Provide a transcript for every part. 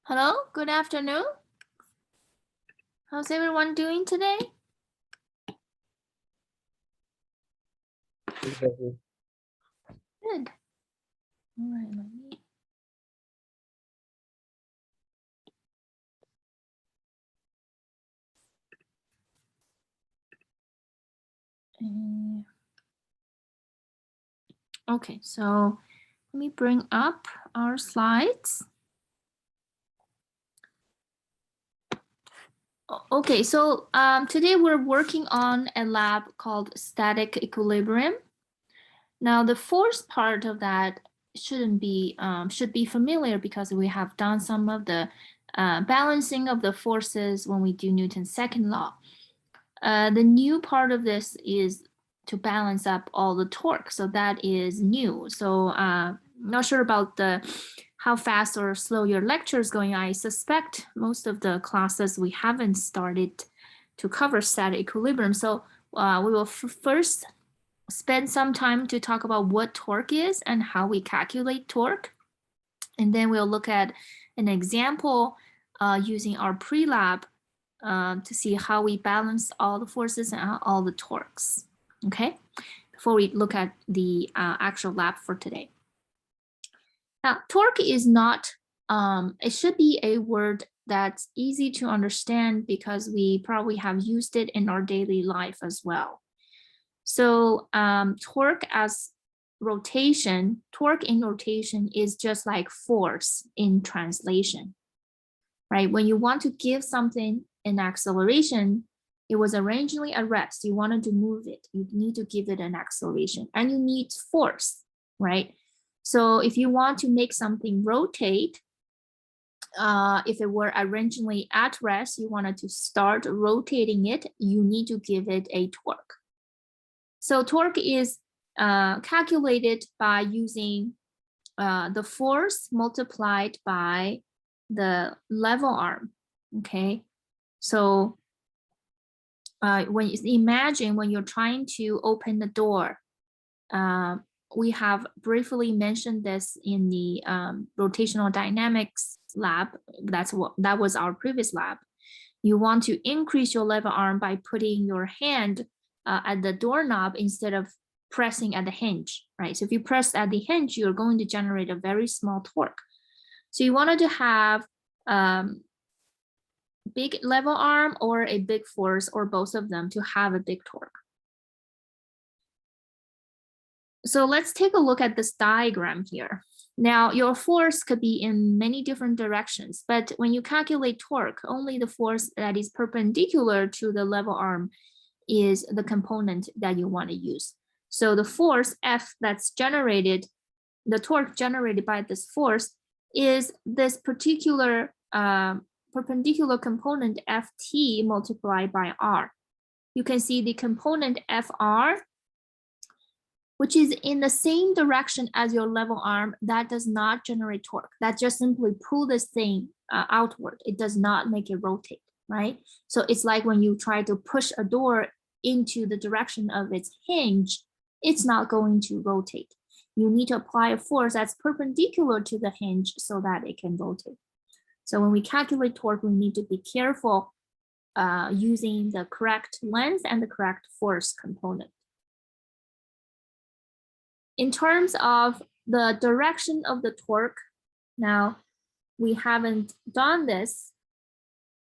Hello, good afternoon. How's everyone doing today? Good. All right, let me. Okay, so let me bring up our slides. Okay, so today we're working on a lab called static equilibrium. Now the force part of that should be familiar because we have done some of the balancing of the forces when we do Newton's second law. The new part of this is to balance up all the torque, so that is new. So not sure about how fast or slow your lecture is going. I suspect most of the classes we haven't started to cover static equilibrium. So we will first spend some time to talk about what torque is and how we calculate torque. And then we'll look at an example using our pre-lab to see how we balance all the forces and all the torques, okay? Before we look at the actual lab for today. Now, torque is not, it should be a word that's easy to understand because we probably have used it in our daily life as well. So torque as rotation, torque in rotation is just like force in translation, right? When you want to give something an acceleration, it was originally a rest. You wanted to move it. You need to give it an acceleration and you need force, right? So if you want to make something rotate, if it were originally at rest, you wanted to start rotating it, you need to give it a torque. So torque is calculated by using the force multiplied by the level arm, okay? So when you imagine when you're trying to open the door, we have briefly mentioned this in the rotational dynamics lab. That was our previous lab. You want to increase your lever arm by putting your hand at the doorknob instead of pressing at the hinge, right? So if you press at the hinge, you're going to generate a very small torque. So you wanted to have big lever arm or a big force or both of them to have a big torque. So let's take a look at this diagram here. Now your force could be in many different directions, but when you calculate torque, only the force that is perpendicular to the lever arm is the component that you want to use. So the force F that's generated, the torque generated by this force is this particular perpendicular component Ft multiplied by R. You can see the component Fr, which is in the same direction as your level arm, that does not generate torque. That just simply pull this thing outward. It does not make it rotate, right? So it's like when you try to push a door into the direction of its hinge, it's not going to rotate. You need to apply a force that's perpendicular to the hinge so that it can rotate. So when we calculate torque, we need to be careful using the correct length and the correct force component. In terms of the direction of the torque, now we haven't done this,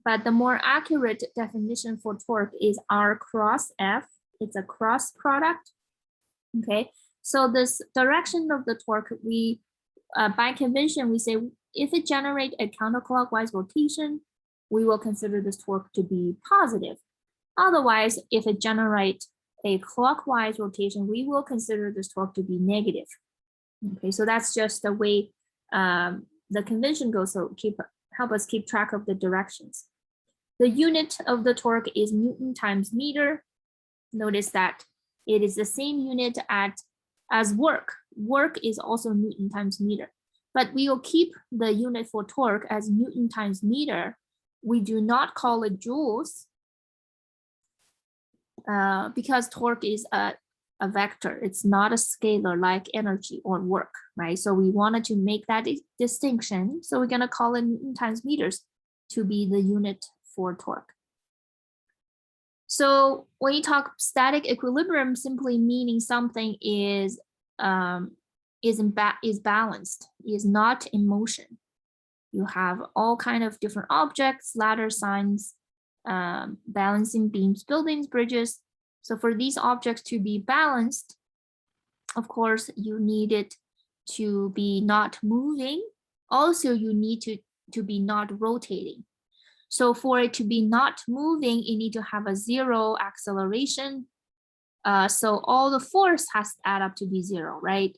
but the more accurate definition for torque is R cross F. It's a cross product, okay? So this direction of the torque, we, by convention, we say if it generates a counterclockwise rotation, we will consider this torque to be positive. Otherwise, if it generates a clockwise rotation, we will consider this torque to be negative. Okay, so that's just the way the convention goes. So help us keep track of the directions. The unit of the torque is Newton times meter. Notice that it is the same unit as work. Work is also Newton times meter, but we will keep the unit for torque as Newton times meter. We do not call it joules. Because torque is a a vector. It's not a scalar like energy or work, right? So we wanted to make that distinction. So we're going to call it Newton times meters to be the unit for torque. So when you talk static equilibrium, simply meaning something is balanced, is not in motion. You have all kind of different objects, ladder signs, balancing beams, buildings, bridges. So for these objects to be balanced, of course, you need it to be not moving. Also, you need to be not rotating. So for it to be not moving, you need to have a zero acceleration. So all the force has to add up to be zero, right?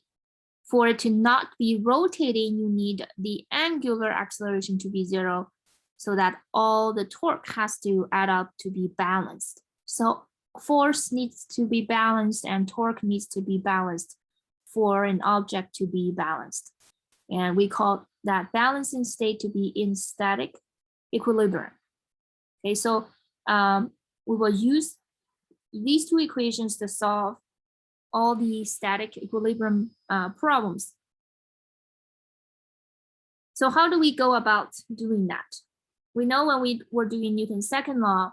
For it to not be rotating, you need the angular acceleration to be zero so that all the torque has to add up to be balanced. So force needs to be balanced and torque needs to be balanced for an object to be balanced. And we call that balancing state to be in static equilibrium. Okay, so we will use these two equations to solve all the static equilibrium problems. So how do we go about doing that? We know when we were doing Newton's second law,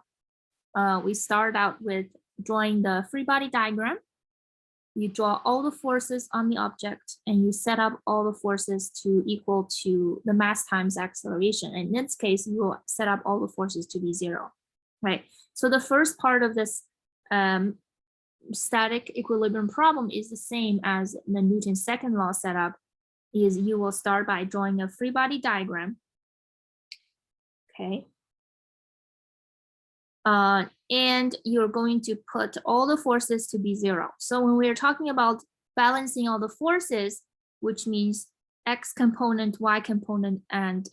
we start out with drawing the free body diagram. You draw all the forces on the object and you set up all the forces to equal to the mass times acceleration. And in this case, you will set up all the forces to be zero, right? So the first part of this static equilibrium problem is the same as the Newton's second law setup. Is you will start by drawing a free body diagram. Okay. And you're going to put all the forces to be zero. So when we're talking about balancing all the forces, which means X component, Y component, and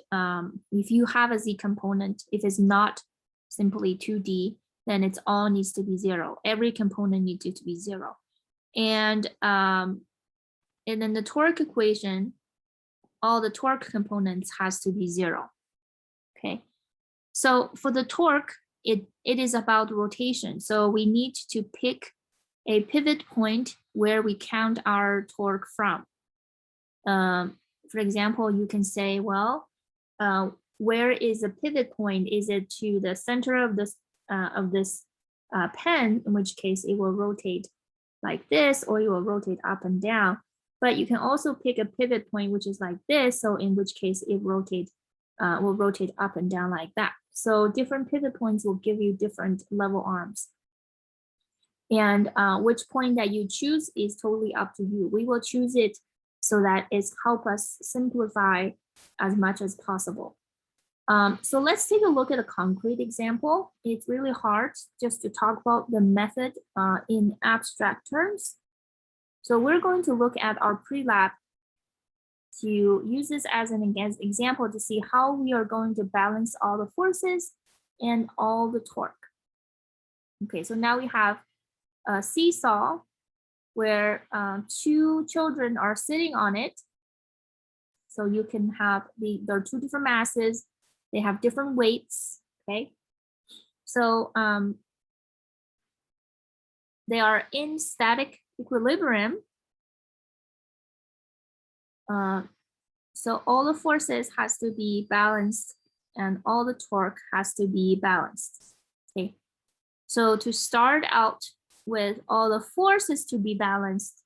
if you have a Z component, if it's not simply 2D, then it's all needs to be zero. Every component needs to be zero. And then the torque equation, all the torque components has to be zero. Okay. So for the torque, it is about rotation. So we need to pick a pivot point where we count our torque from. For example, you can say, well, where is the pivot point? Is it to the center of this pen, in which case it will rotate like this, or it will rotate up and down. But you can also pick a pivot point which is like this, so in which case it will rotate up and down like that. So different pivot points will give you different level arms. And which point that you choose is totally up to you. We will choose it so that it's help us simplify as much as possible. So let's take a look at a concrete example. It's really hard just to talk about the method in abstract terms. So we're going to look at our pre-lab to use this as an example to see how we are going to balance all the forces and all the torque. Okay, so now we have a seesaw where two children are sitting on it. So you can have there are two different masses. They have different weights, okay? So they are in static equilibrium. So all the forces has to be balanced and all the torque has to be balanced, okay? So to start out with all the forces to be balanced,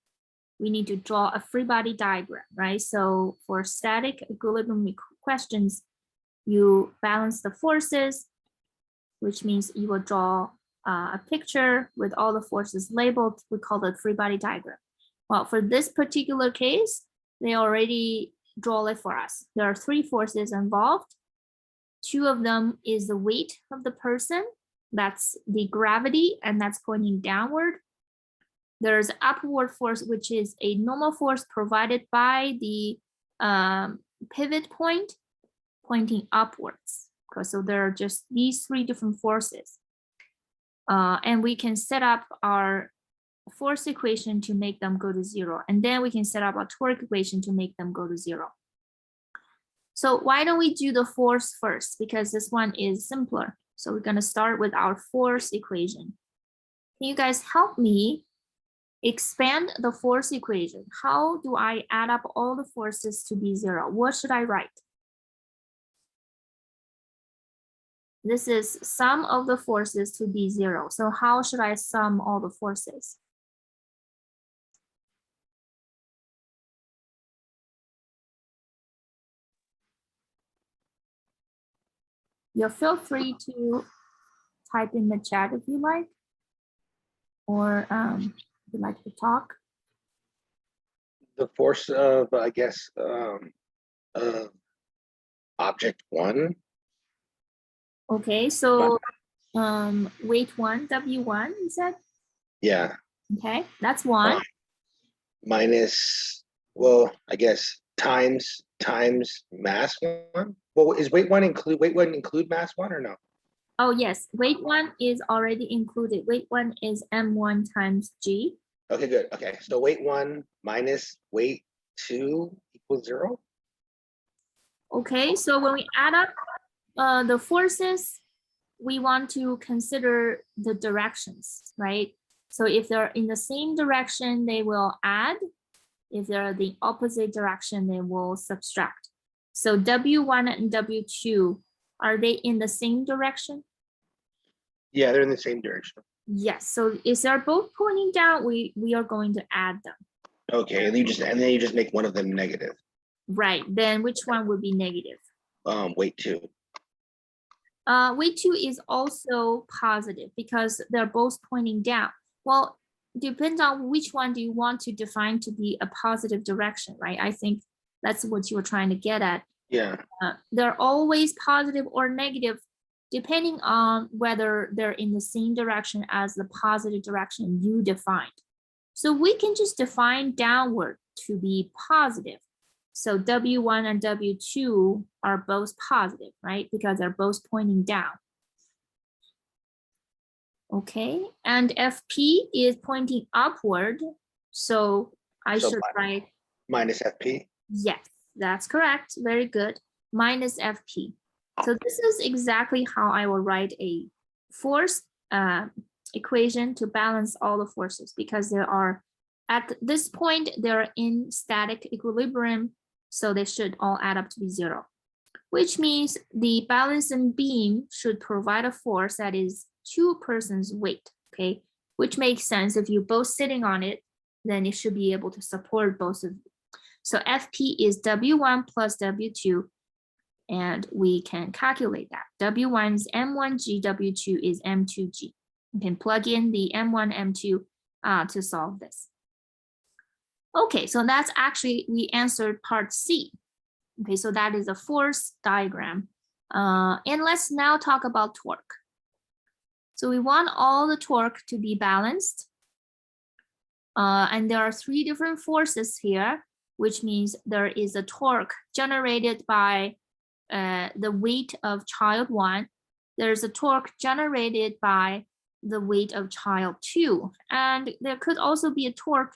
we need to draw a free body diagram, right? So for static equilibrium questions, you balance the forces, which means you will draw a picture with all the forces labeled. We call it free body diagram. Well, for this particular case, they already draw it for us. There are three forces involved. Two of them is the weight of the person. That's the gravity, and that's pointing downward. There's upward force, which is a normal force provided by the pivot point pointing upwards. So there are just these three different forces. And we can set up our force equation to make them go to zero. And then we can set up a torque equation to make them go to zero. So why don't we do the force first? Because this one is simpler. So we're going to start with our force equation. Can you guys help me expand the force equation. How do I add up all the forces to be 0? What should I write? This is sum of the forces to be 0. So how should I sum all the forces? You feel free to type in the chat if you like, or if you'd like to talk. The force of, I guess, object 1. Okay, so weight 1, W1, you said? Yeah. Okay, that's 1. Minus, well, I guess times mass 1. Well, is weight 1 include mass 1 or no? Oh yes, weight 1 is already included. Weight 1 is M1 times G. Okay, good. Okay, so weight 1 minus weight 2 equals 0. Okay, so when we add up the forces, we want to consider the directions, right? So if they're in the same direction, they will add. If they're the opposite direction, they will subtract. So W1 and W2, are they in the same direction? Yeah, they're in the same direction. Yes, so if they're both pointing down, we are going to add them. Okay, and then you just make one of them negative. Right, then which one would be negative? Weight 2. Weight 2 is also positive because they're both pointing down. Well, depends on which one do you want to define to be a positive direction, right? I think that's what you were trying to get at. Yeah. They're always positive or negative, depending on whether they're in the same direction as the positive direction you defined. So we can just define downward to be positive. So W1 and W2 are both positive, right? Because they're both pointing down. Okay, and FP is pointing upward. So I should write minus FP. Yes, that's correct. Very good. Minus FP. So this is exactly how I will write a force equation to balance all the forces, because there are, at this point, they're in static equilibrium, so they should all add up to be 0, which means the balancing beam should provide a force that is 2 persons' weight, okay? Which makes sense. If you're both sitting on it, then it should be able to support both of you. So FP is W1 plus W2, and we can calculate that. W1 is M1G, W2 is M2G. You can plug in the M1, M2 to solve this. Okay, so that's actually, we answered part C. Okay, so that is a force diagram. And let's now talk about torque. So we want all the torque to be balanced. And there are 3 different forces here, which means there is a torque generated by the weight of child 1. There's a torque generated by the weight of child 2. And there could also be a torque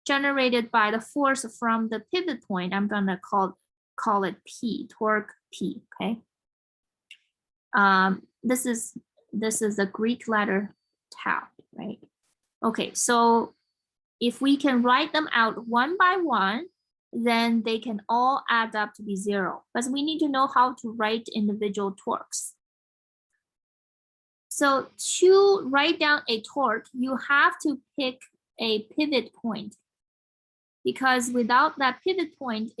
generated by the force from the pivot point. I'm gonna call it P, torque P, okay? This is the Greek letter tau, right? Okay, so if we can write them out one by one, then they can all add up to be 0. But we need to know how to write individual torques. So to write down a torque, you have to pick a pivot point, because without that pivot point,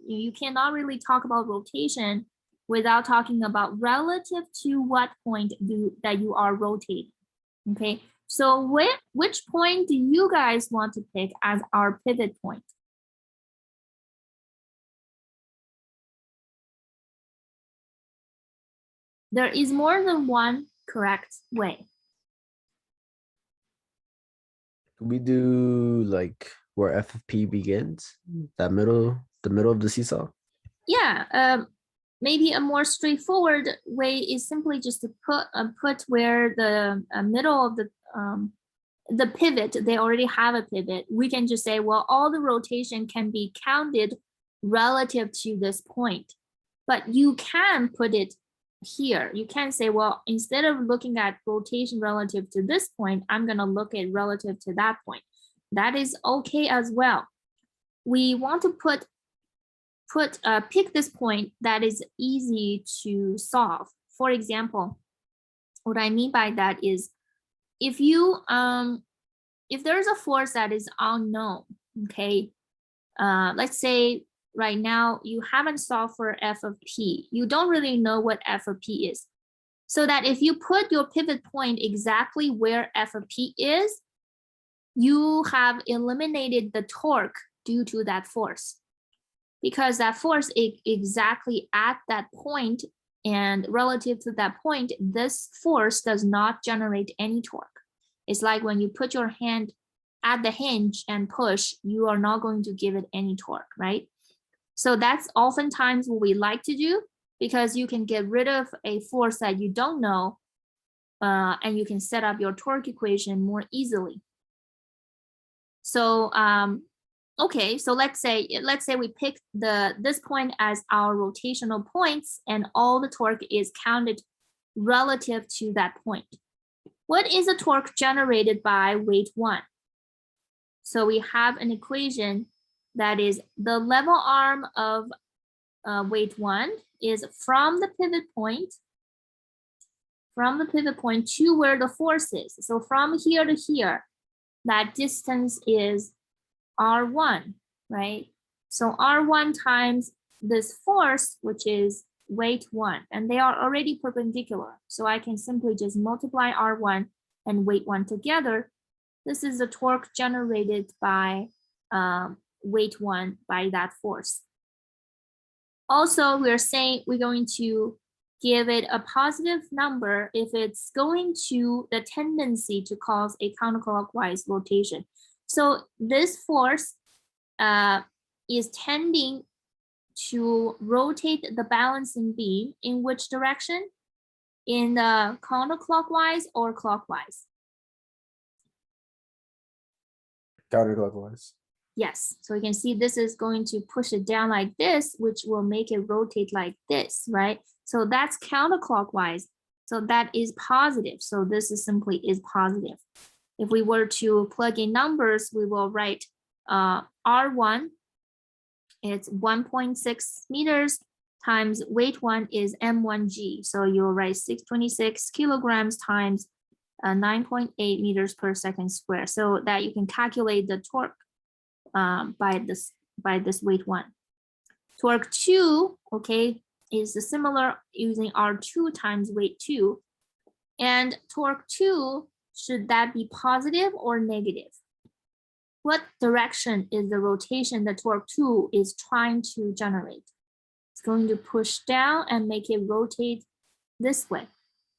you cannot really talk about rotation without talking about relative to what point that you are rotating. Okay, so which point do you guys want to pick as our pivot point? There is more than one correct way. We do like where FFP begins, the middle of the seesaw. Yeah, maybe a more straightforward way is simply just to put where the middle of the pivot, they already have a pivot. We can just say, well, all the rotation can be counted relative to this point, but you can put it here. You can say, well, instead of looking at rotation relative to this point, I'm going to look at relative to that point. That is okay as well. We want to pick this point that is easy to solve. For example, what I mean by that is if there's a force that is unknown, okay, let's say right now you haven't solved for f of p. You don't really know what f of p is. So that if you put your pivot point exactly where f of p is, you have eliminated the torque due to that force. Because that force is exactly at that point, and relative to that point, this force does not generate any torque. It's like when you put your hand at the hinge and push, you are not going to give it any torque, right? So that's oftentimes what we like to do, because you can get rid of a force that you don't know, and you can set up your torque equation more easily. So okay, so let's say we pick this point as our rotational points, and all the torque is counted relative to that point. What is the torque generated by weight 1? So we have an equation that is the level arm of weight 1 is from the pivot point to where the force is. So from here to here, that distance is R1, right? So R1 times this force, which is weight 1, and they are already perpendicular. So I can simply just multiply R1 and weight 1 together. This is the torque generated by weight 1 by that force. Also, we're saying we're going to give it a positive number if it's going to the tendency to cause a counterclockwise rotation. So this force is tending to rotate the balancing beam in which direction? In the counterclockwise or clockwise? Counterclockwise. Yes, so you can see this is going to push it down like this, which will make it rotate like this, right? So that's counterclockwise. So that is positive. So this is simply is positive. If we were to plug in numbers, we will write R1, it's 1.6 meters times weight 1 is M1G. So you'll write 626 kilograms times 9.8 meters per second square, so that you can calculate the torque by this weight 1. Torque 2, okay, is similar using R2 times weight 2. And torque 2, should that be positive or negative? What direction is the rotation the torque 2 is trying to generate? It's going to push down and make it rotate this way.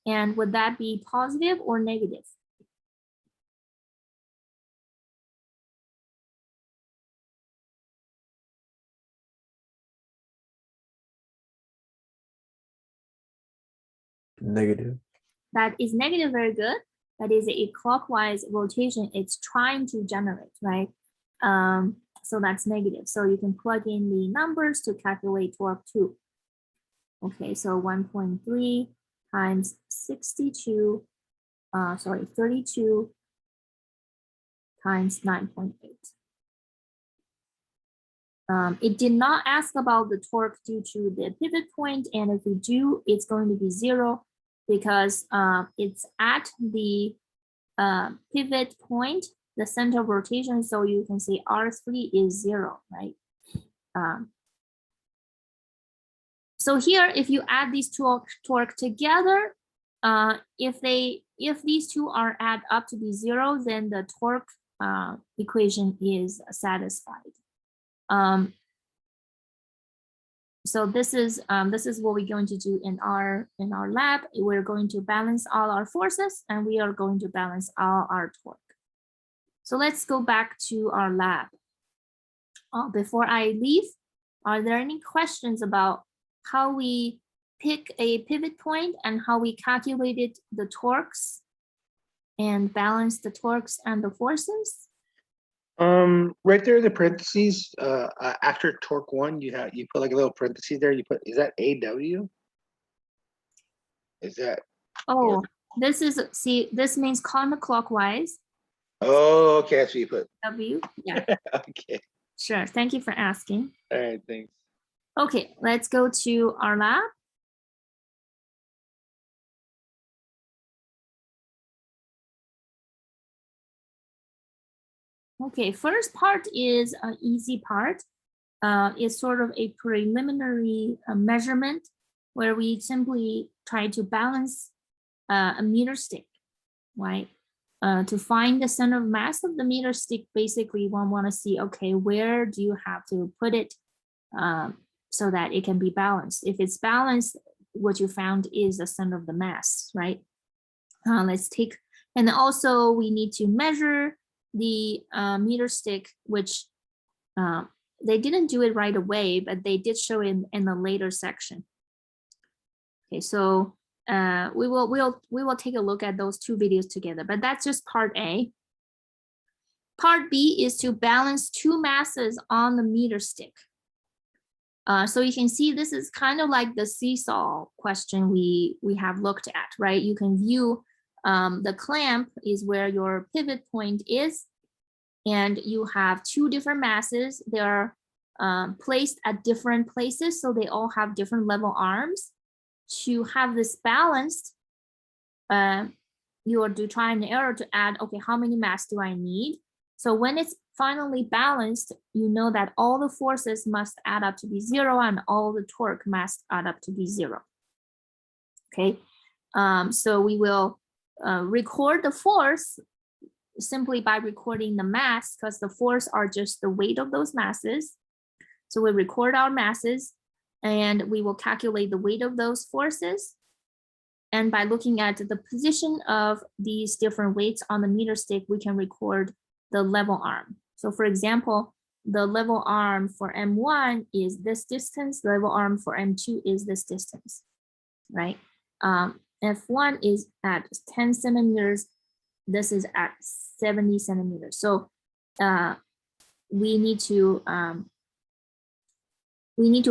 And would that be positive or negative? Negative. That is negative, very good. That is a clockwise rotation it's trying to generate, right? So that's negative. So you can plug in the numbers to calculate torque 2. Okay, so 1.3 times 32 times 9.8. It did not ask about the torque due to the pivot point, and if we do, it's going to be 0 because it's at the pivot point, the center of rotation, so you can say R3 is 0, right? So here, if you add these two torque together, if these two are add up to be 0, then the torque equation is satisfied. So this is what we're going to do in our lab. We're going to balance all our forces, and we are going to balance all our torque. So let's go back to our lab. Before I leave, are there any questions about how we pick a pivot point and how we calculated the torques and balance the torques and the forces? Right there in the parentheses, after torque 1, you put like a little parentheses there. You put, is that AW? Is that? Oh, this means counterclockwise. Oh, okay. That's what you put. W. Yeah, Okay. sure. Thank you for asking. All right. Thanks. Okay, let's go to our lab. Okay, first part is an easy part. It's sort of a preliminary measurement where we simply try to balance a meter stick, right? To find the center of mass of the meter stick, basically one want to see, okay, where do you have to put it so that it can be balanced? If it's balanced, what you found is the center of the mass, right? Let's take, and also we need to measure the meter stick, which they didn't do it right away, but they did show it in the later section. Okay, so we will take a look at those two videos together, but that's just part A. Part B is to balance two masses on the meter stick. So you can see this is kind of like the seesaw question we have looked at, right? You can view the clamp is where your pivot point is, and you have two different masses. They are placed at different places, so they all have different level arms. To have this balanced, you will do try and error to add, okay, how many mass do I need? So when it's finally balanced, you know that all the forces must add up to be 0 and all the torque must add up to be 0. Okay, so we will record the force simply by recording the mass, because the force are just the weight of those masses. So we record our masses and we will calculate the weight of those forces. And by looking at the position of these different weights on the meter stick, we can record the level arm. So for example, the level arm for M1 is this distance, the level arm for M2 is this distance, right? F1 is at 10 centimeters, this is at 70 centimeters. So we need to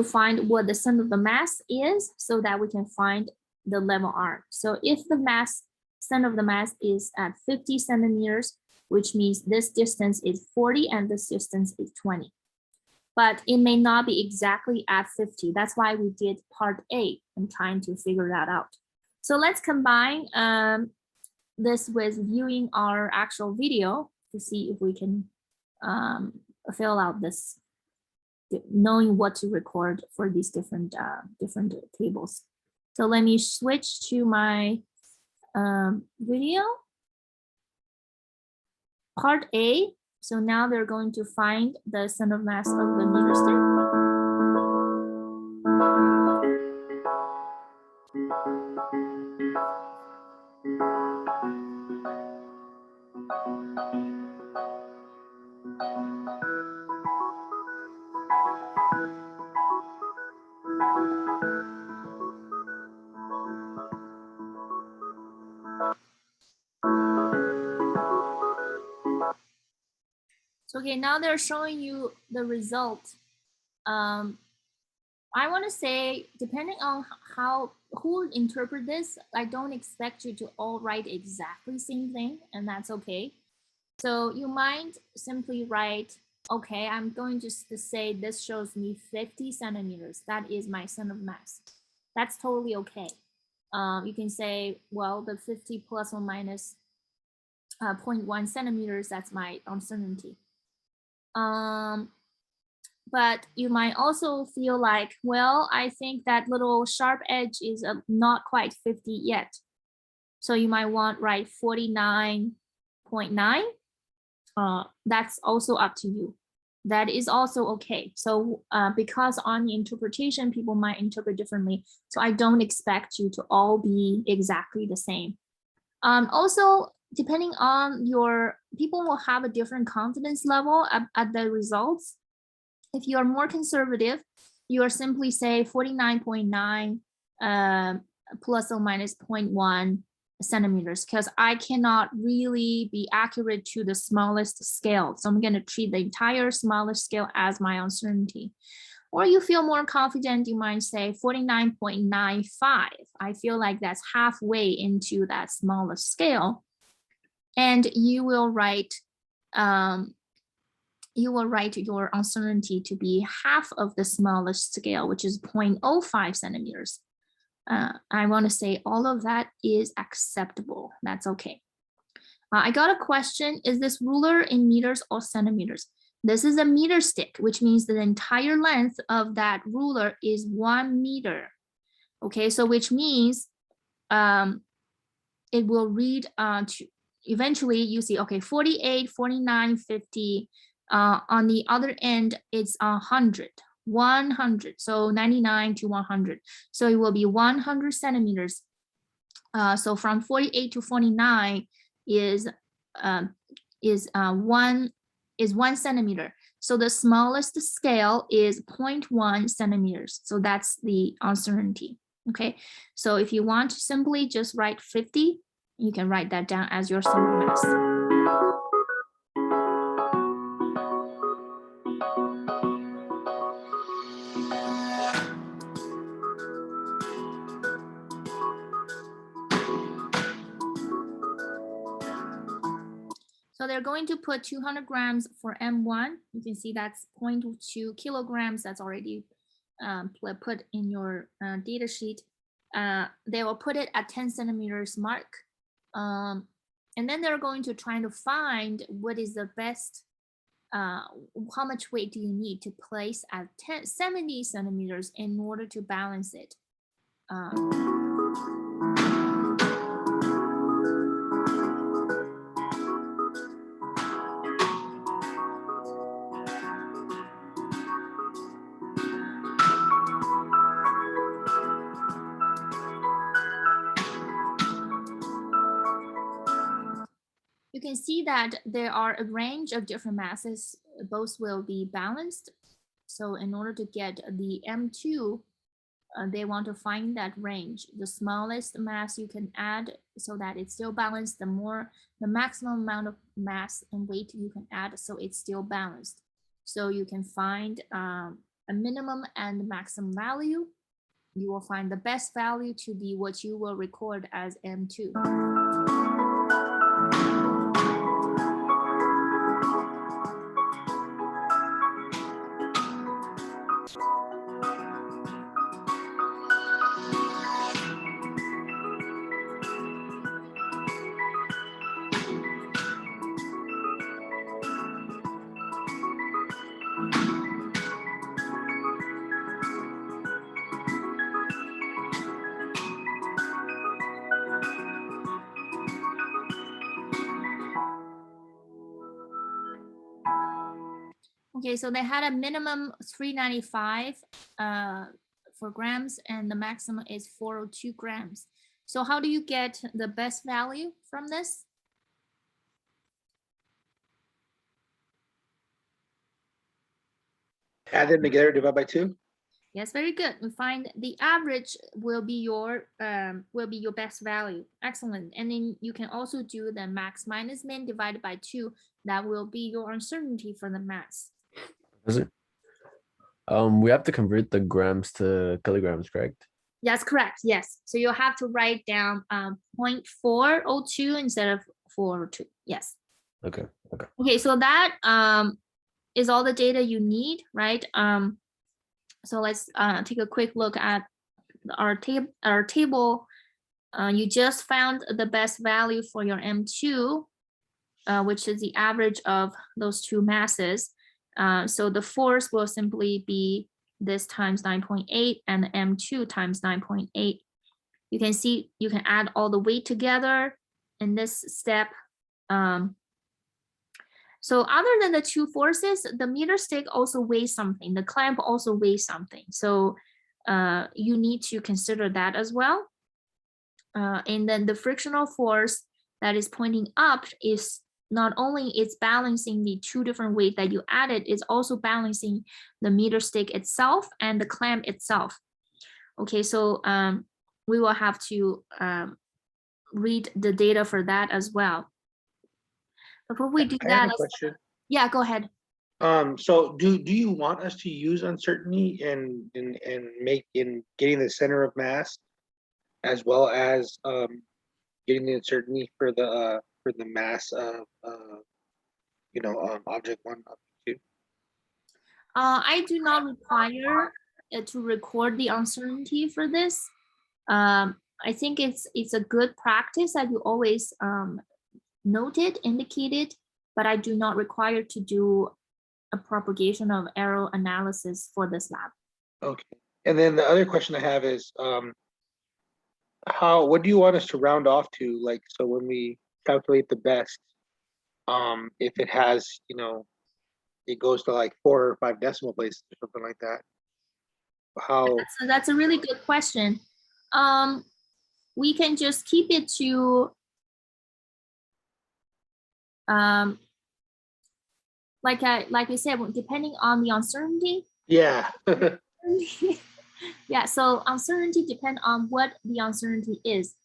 find what the center of the mass is so that we can find the level arm. So if the center of the mass is at 50 centimeters, which means this distance is 40 and this distance is 20. But it may not be exactly at 50. That's why we did part A and trying to figure that out. So let's combine this with viewing our actual video to see if we can fill out this, knowing what to record for these different tables. So let me switch to my video. Part A. So now they're going to find the center of mass of the meter stick. So okay, now they're showing you the result. I want to say, depending on who interpret this, I don't expect you to all write exactly same thing, and that's okay. So you might simply write, okay, I'm going just to say this shows me 50 centimeters. That is my center of mass. That's totally okay. You can say, well, the 50 plus or minus 0.1 centimeters, that's my uncertainty. But you might also feel like, well, I think that little sharp edge is not quite 50 yet. So you might want write 49.9. That's also up to you. That is also okay. So because on the interpretation, people might interpret differently. So I don't expect you to all be exactly the same. Also, depending on people will have a different confidence level at the results. If you are more conservative, you are simply say 49.9 plus or minus 0.1 centimeters, because I cannot really be accurate to the smallest scale. So I'm going to treat the entire smallest scale as my uncertainty. Or you feel more confident, you might say 49.95. I feel like that's halfway into that smallest scale. and you will write your uncertainty to be half of the smallest scale, which is 0.05 centimeters. I want to say all of that is acceptable. That's okay. I got a question. Is this ruler in meters or centimeters? This is a meter stick, which means the entire length of that ruler is 1 meter. Okay, so which means it will read to eventually you see, okay, 48, 49, 50. On the other end, it's 100. 100, so 99 to 100. So it will be 100 centimeters. So from 48 to 49 is 1 centimeter. So the smallest scale is 0.1 centimeters. So that's the uncertainty. Okay, so if you want to simply just write 50, you can write that down as your center mass. So they're going to put 200 grams for M1. You can see that's 0.2 kilograms. That's already put in your data sheet. They will put it at 10 centimeters mark. And then they're going to try to find what is the best, how much weight do you need to place at 70 centimeters in order to balance it. You can see that there are a range of different masses. Both will be balanced. So in order to get the M2, they want to find that range. The smallest mass you can add so that it's still balanced, the maximum amount of mass and weight you can add so it's still balanced. So you can find a minimum and maximum value. You will find the best value to be what you will record as M2. Okay, so they had a minimum 395 for grams and the maximum is 402 grams. So how do you get the best value from this? Add them together, divide by 2. Yes, very good. We find the average will be your best value. Excellent. And then you can also do the max minus min divided by 2. That will be your uncertainty for the mass. Is it? We have to convert the grams to kilograms, correct? That's correct. Yes. So you'll have to write down 0.402 instead of 402. Yes. Okay. Okay. Okay. So that is all the data you need, right? So let's take a quick look at our table. You just found the best value for your M2, which is the average of those two masses. So the force will simply be this times 9.8 and the M2 times 9.8. You can see you can add all the weight together in this step. So other than the two forces, the meter stick also weighs something. The clamp also weighs something. So you need to consider that as well. And then the frictional force that is pointing up is not only it's balancing the two different weight that you added, it's also balancing the meter stick itself and the clamp itself. Okay, so we will have to read the data for that as well. Before we do I that, have a question. Yeah, go ahead. So do you want us to use uncertainty in getting the center of mass, as well as getting the uncertainty for the for the mass of object 1, object 2? I do not require to record the uncertainty for this. I think it's a good practice that you always note it, indicate it, but I do not require to do a propagation of error analysis for this lab. Okay. And then the other question I have is, what do you want us to round off to? Like, so when we calculate the best, if it has, it goes to like 4 or 5 decimal places or something like that. So that's a really good question. We can just keep it to like I said, depending on the uncertainty. Yeah. Yeah, so uncertainty depends on what the uncertainty is.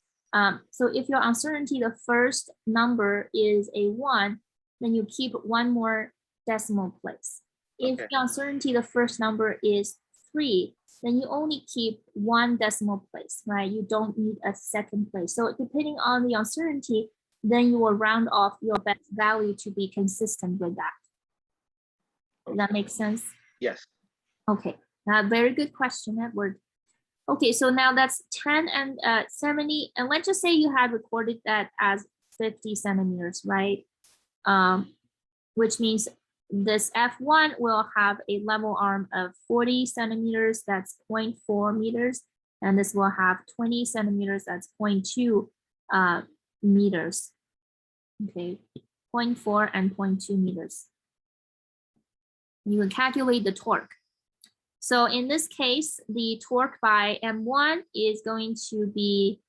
So if your uncertainty, the first number is a 1, then you keep 1 more decimal place. If the uncertainty, the first number is 3, then you only keep 1 decimal place, right? You don't need a second place. So depending on the uncertainty, then you will round off your best value to be consistent with that. Does that make sense? Yes. Okay, very good question, Edward. Okay, so now that's 10 and 70, and let's just say you had recorded that as 50 centimeters, right? Which means this F1 will have a level arm of 40 centimeters, that's 0.4 meters, and this will have 20 centimeters, that's 0.2 meters. Okay, 0.4 and 0.2 meters. You can calculate the torque. So in this case, the torque by M1 is going to be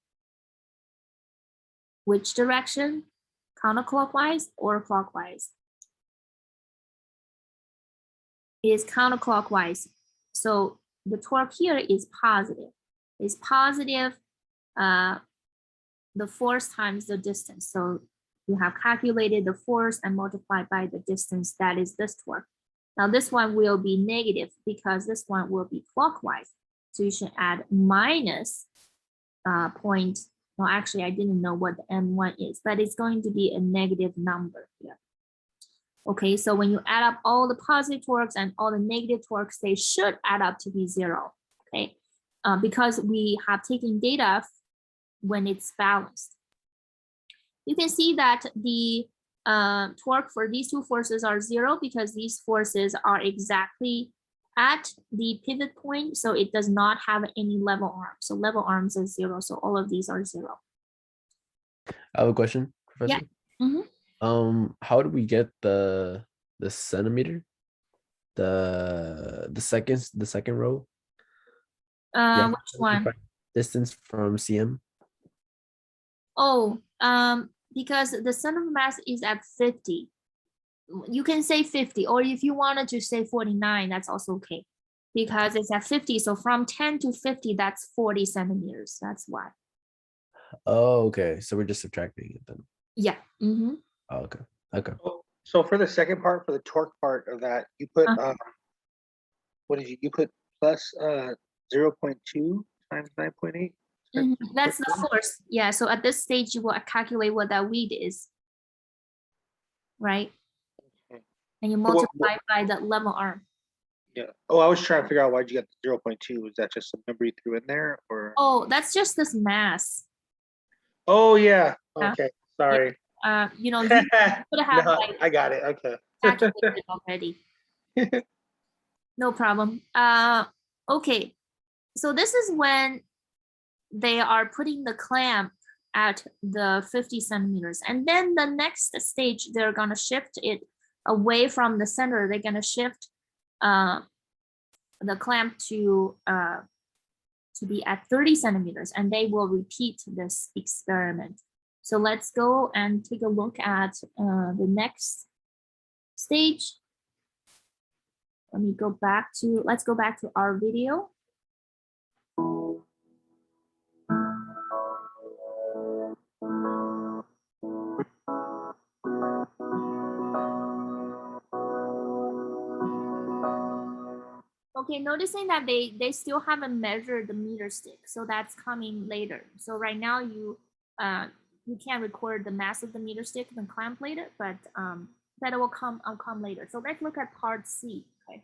which direction? Counterclockwise or clockwise? It is counterclockwise. So the torque here is positive. It's positive, the force times the distance. So you have calculated the force and multiplied by the distance, that is this torque. Now this one will be negative because this one will be clockwise. So you should add minus point. Well, actually, I didn't know what the M1 is, but it's going to be a negative number here. Okay, so when you add up all the positive torques and all the negative torques, they should add up to be 0. Okay, because we have taken data when it's balanced. You can see that the torque for these two forces are 0 because these forces are exactly at the pivot point, so it does not have any level arms. So level arms is 0, so all of these are 0. I have a question, Professor. Yeah. How do we get the centimeter? The second row? Which one? Distance from cm. Oh, because the center of mass is at 50. You can say 50, or if you wanted to say 49, that's also okay. Because it's at 50, so from 10 to 50, that's 40 centimeters. That's why. Oh, okay. So we're just subtracting it then. Yeah. Mm-hmm. Oh, okay. Okay. So for the second part, for the torque part of that, you put what did you put plus 0.2 times 9.8? That's the force. Yeah. So at this stage, you will calculate what that weight is, right? Okay. And you multiply by the level arm. Yeah. Oh, I was trying to figure out why'd you get the 0.2. Is that just some number you threw in there, or? Oh, that's just this mass. Oh yeah. Okay. Sorry. You know, you could have No, like I got it. Okay. calculated already. No problem. Okay. So this is when they are putting the clamp at the 50 centimeters. And then the next stage, they're going to shift it away from the center. They're going to shift the clamp to be at 30 centimeters, and they will repeat this experiment. So let's go and take a look at the next stage. Let's go back to our video. Okay, noticing that they still haven't measured the meter stick, so that's coming later. So right now you you can't record the mass of the meter stick and clamp later, but that will come. I'll come later. So let's look at part C. Okay.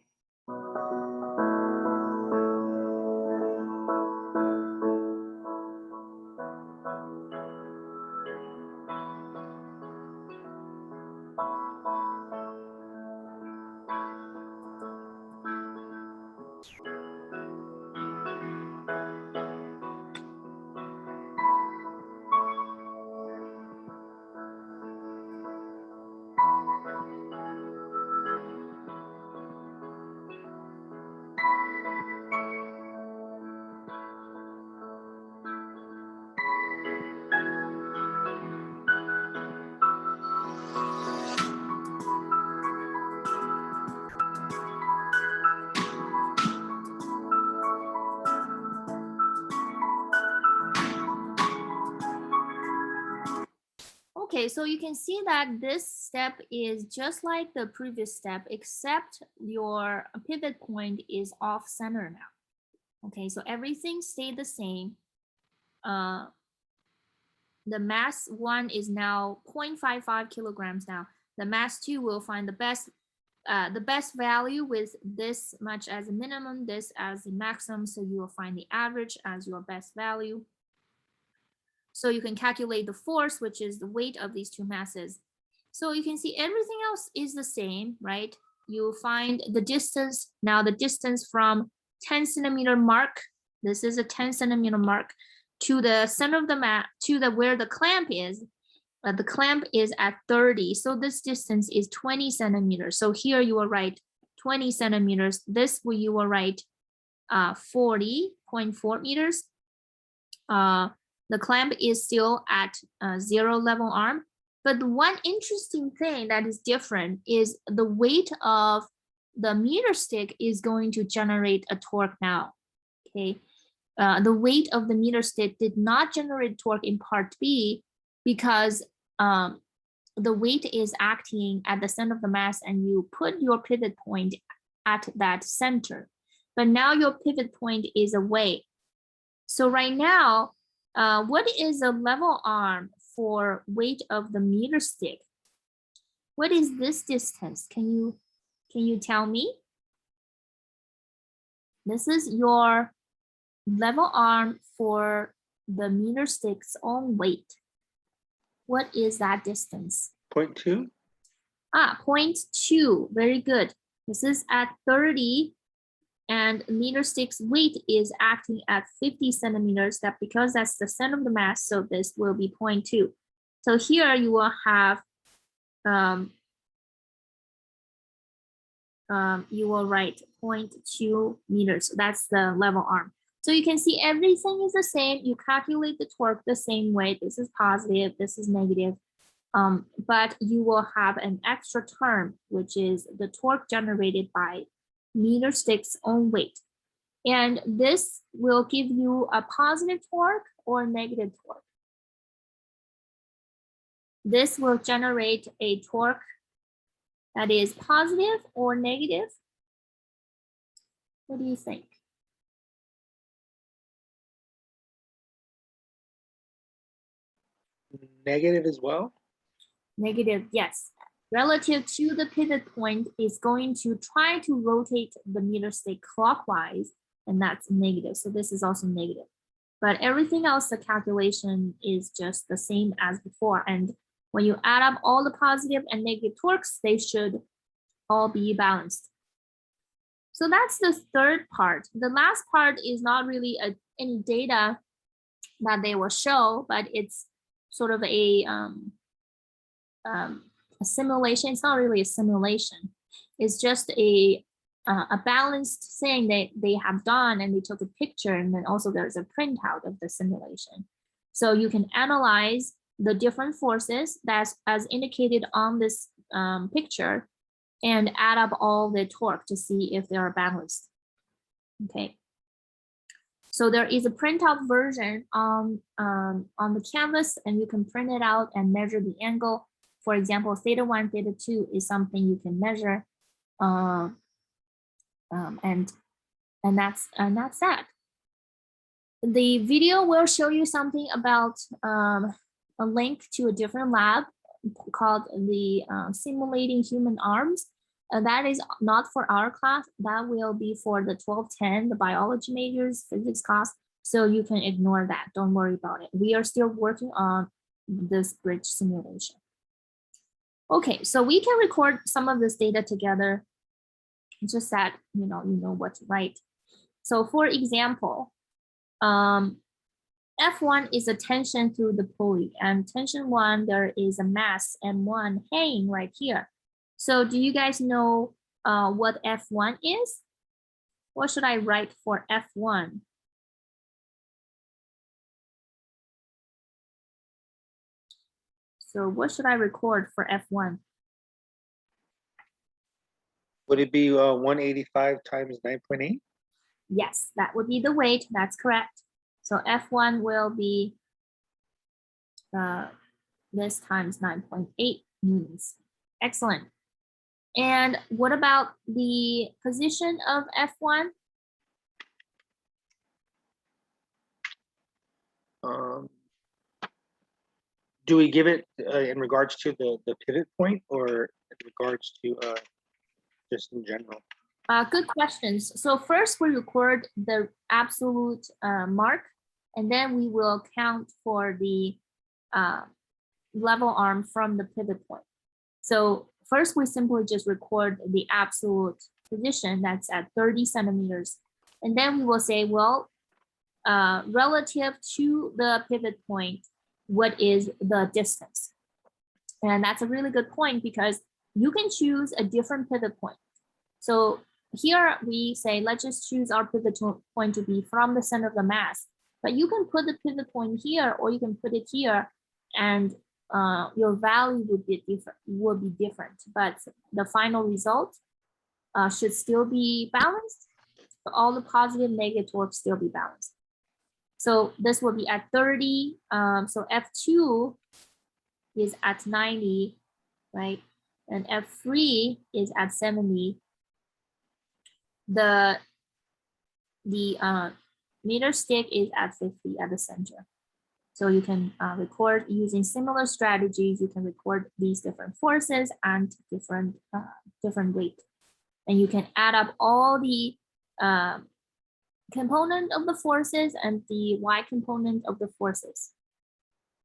Okay, so you can see that this step is just like the previous step, except your pivot point is off center now. Okay, so everything stayed the same. The mass 1 is now 0.55 kilograms now. The mass 2 will find the best value with this much as a minimum, this as the maximum. So you will find the average as your best value. So you can calculate the force, which is the weight of these two masses. So you can see everything else is the same, right? You find the distance. Now the distance from 10 centimeter mark, this is a 10 centimeter mark, to the center of the mat, to the where the clamp is at 30. So this distance is 20 centimeters. So here you will write 20 centimeters. This you will write 40.4 meters. The clamp is still at 0 level arm. But one interesting thing that is different is the weight of the meter stick is going to generate a torque now. Okay, the weight of the meter stick did not generate torque in part B because the weight is acting at the center of the mass and you put your pivot point at that center. But now your pivot point is away. So right now, what is the level arm for weight of the meter stick? What is this distance? Can you tell me? This is your level arm for the meter stick's own weight. What is that distance? 0.2. 0.2. Very good. This is at 30. And meter stick's weight is acting at 50 centimeters. That because that's the center of the mass, so this will be 0.2. So here you will have, you will write 0.2 meters. So that's the level arm. So you can see everything is the same. You calculate the torque the same way. This is positive, this is negative. But you will have an extra term, which is the torque generated by meter stick's own weight. And this will give you a positive torque or negative torque. This will generate a torque that is positive or negative. What do you think? Negative as well? Negative, yes. Relative to the pivot point is going to try to rotate the meter stick clockwise, and that's negative. So this is also negative. But everything else, the calculation is just the same as before. And when you add up all the positive and negative torques, they should all be balanced. So that's the third part. The last part is not really any data that they will show, but it's sort of a simulation. It's not really a simulation. It's just a balanced thing that they have done, and they took a picture, and then also there's a printout of the simulation. So you can analyze the different forces that's as indicated on this picture and add up all the torque to see if they are balanced. Okay. So there is a printout version on the canvas, and you can print it out and measure the angle. For example, theta 1, theta 2 is something you can measure, and that's that. The video will show you something about a link to a different lab called the Simulating Human Arms. That is not for our class. That will be for the 1210, the biology majors, physics class. So you can ignore that. Don't worry about it. We are still working on this bridge simulation. Okay, so we can record some of this data together. It's just that you know what to write. So for example, F1 is a tension through the pulley, and tension 1, there is a mass M1 hanging right here. So do you guys know what F1 is? What should I write for F1? So what should I record for F1? Would it be 185 times 9.8? Yes, that would be the weight. That's correct. So F1 will be this times 9.8 newtons. Excellent. And what about the position of F1? Do we give it in regards to the pivot point or in regards to just in general? Good questions. So first we record the absolute mark, and then we will count for the level arm from the pivot point. So first we simply just record the absolute position that's at 30 centimeters. And then we will say, well, relative to the pivot point, what is the distance? And that's a really good point because you can choose a different pivot point. So here we say, let's just choose our pivot point to be from the center of the mass. But you can put the pivot point here, or you can put it here, and your value would be different. But the final result should still be balanced. All the positive, negative torque still be balanced. So this will be at 30. So F2 is at 90, right? And F3 is at 70. The meter stick is at 50 at the center. So you can record using similar strategies. You can record these different forces and different weight. And you can add up all the component of the forces and the Y component of the forces.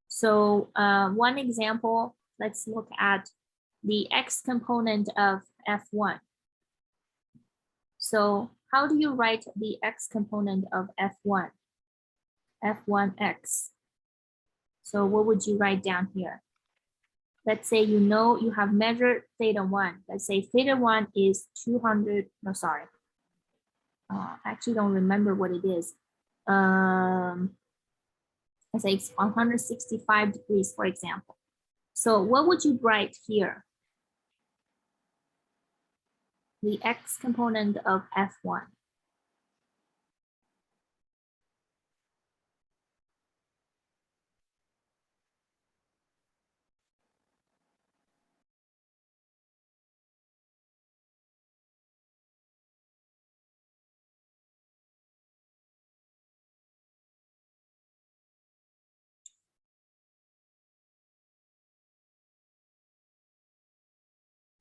So one example, let's look at the X component of F1. So how do you write the X component of F1? F1X. So what would you write down here? Let's say you know you have measured theta 1. Let's say theta 1 is 200, no, sorry. I actually don't remember what it is. Let's say it's 165 degrees, for example. So what would you write here? The X component of F1.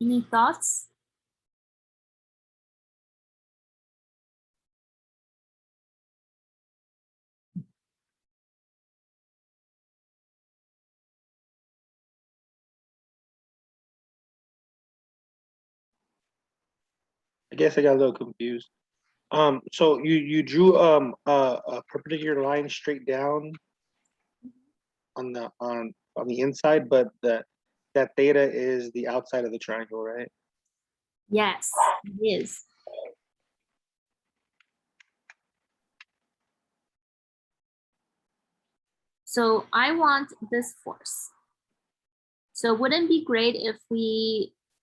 Any thoughts? I guess I got a little confused. So you drew a perpendicular line straight down on the inside, but that theta is the outside of the triangle, right? Yes, it is. So I want this force. So wouldn't it be great if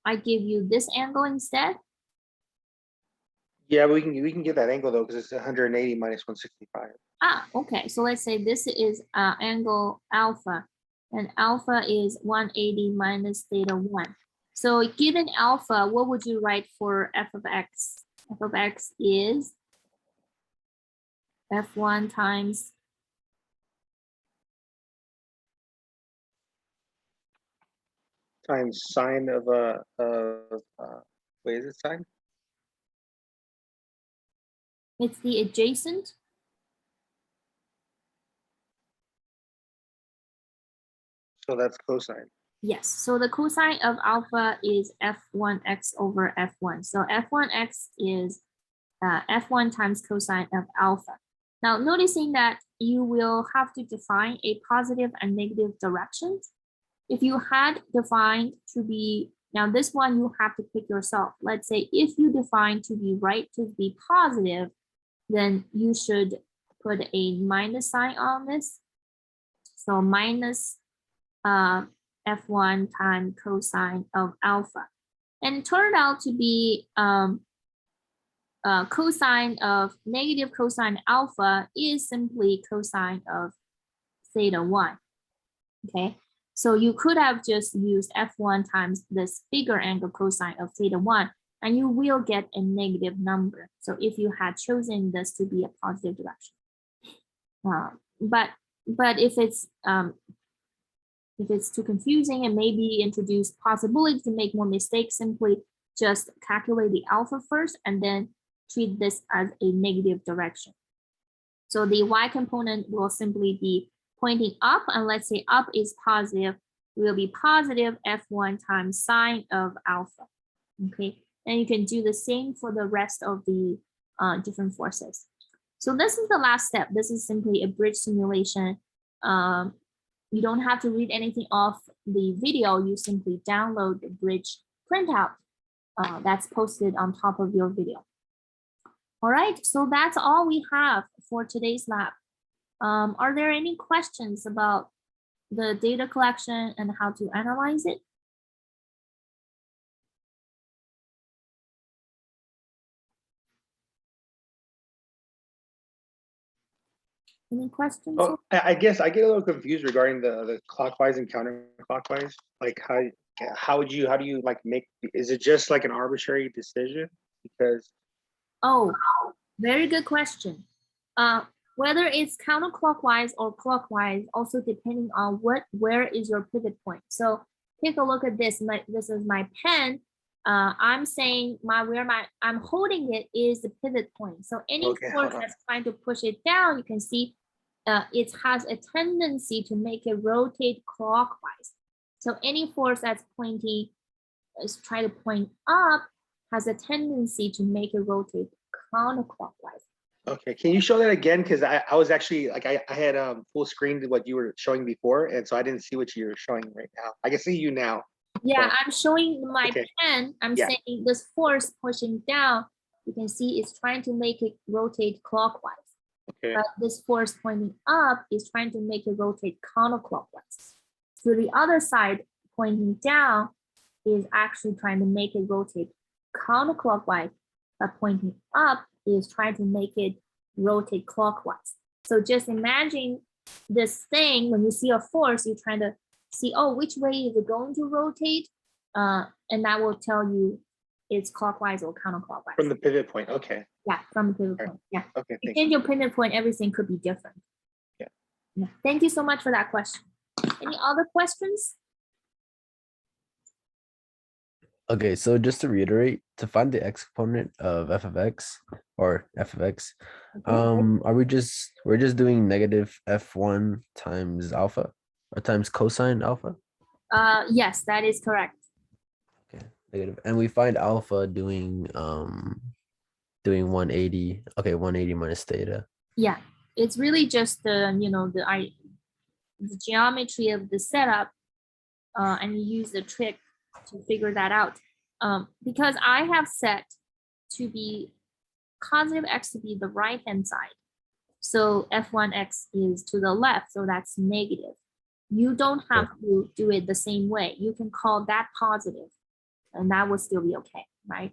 I give you this angle instead? Yeah, we can get that angle though, because it's 180 minus 165. Ah, okay. So let's say this is angle alpha, and alpha is 180 minus theta 1. So given alpha, what would you write for f of x? F of x is F1 times times sine of what is it, sine? It's the adjacent. So that's cosine. Yes, so the cosine of alpha is f1x over f1. So f1x is f1 times cosine of alpha. Now, noticing that you will have to define a positive and negative directions. If you had defined to be, now this one you have to pick yourself. Let's say if you define to be right to be positive, then you should put a minus sign on this. So minus f1 times cosine of alpha. And it turned out to be cosine of negative cosine alpha is simply cosine of theta 1. Okay, so you could have just used f1 times this bigger angle cosine of theta 1, and you will get a negative number. So if you had chosen this to be a positive direction. But if it's too confusing and maybe introduce possibility to make more mistakes, simply just calculate the alpha first and then treat this as a negative direction. So the y component will simply be pointing up, and let's say up is positive, will be positive f1 times sine of alpha. Okay, and you can do the same for the rest of the different forces. So this is the last step. This is simply a bridge simulation. You don't have to read anything off the video. You simply download the bridge printout that's posted on top of your video. All right, so that's all we have for today's lab. Are there any questions about the data collection and how to analyze it? Any questions? Oh, I guess I get a little confused regarding the clockwise and counterclockwise. Like how do you like make, is it just like an arbitrary decision? Because Oh, very good question. Whether it's counterclockwise or clockwise, also depending on where is your pivot point. So take a look at this. This is my pen. I'm saying I'm holding it is the pivot point. So any Okay, force hold on. that's trying to push it down, you can see it has a tendency to make it rotate clockwise. So any force that's pointing is trying to point up has a tendency to make it rotate counterclockwise. Okay, can you show that again? Because I was actually like I had full screen to what you were showing before, and so I didn't see what you're showing right now. I can see you now. Yeah, So, I'm showing my okay. pen. I'm Yeah. saying this force pushing down, you can see it's trying to make it rotate clockwise. Okay. But this force pointing up is trying to make it rotate counterclockwise. So the other side pointing down is actually trying to make it rotate counterclockwise, but pointing up is trying to make it rotate clockwise. So just imagine this thing, when you see a force, you're trying to see, oh, which way is it going to rotate? And that will tell you it's clockwise or counterclockwise. From the pivot point. Okay. Yeah, from the pivot point. Yeah. Okay. You Thank change you. your pivot point, everything could be different. Yeah. Thank you so much for that question. Any other questions? Okay, so just to reiterate, to find the x component of f of x or f of x, Okay. we're just doing negative f1 times alpha or times cosine alpha? Yes, that is correct. Okay, negative, and we find alpha doing 180. Okay, 180 minus theta. Yeah, it's really just the the geometry of the setup, and you use the trick to figure that out. Because I have set to be positive x to be the right hand side, so f1x is to the left, so that's negative. You don't have to do it the same way. You can call that positive, and that will still be okay, right?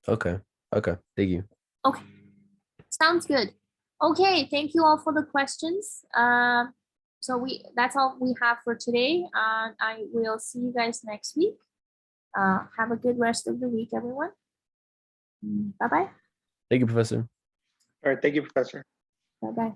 Okay. Okay. Thank you. Okay. Sounds good. Okay, thank you all for the questions. So that's all we have for today. I will see you guys next week. Have a good rest of the week, everyone. Bye-bye. Thank you, Professor. All right. Thank you, Professor. Bye-bye.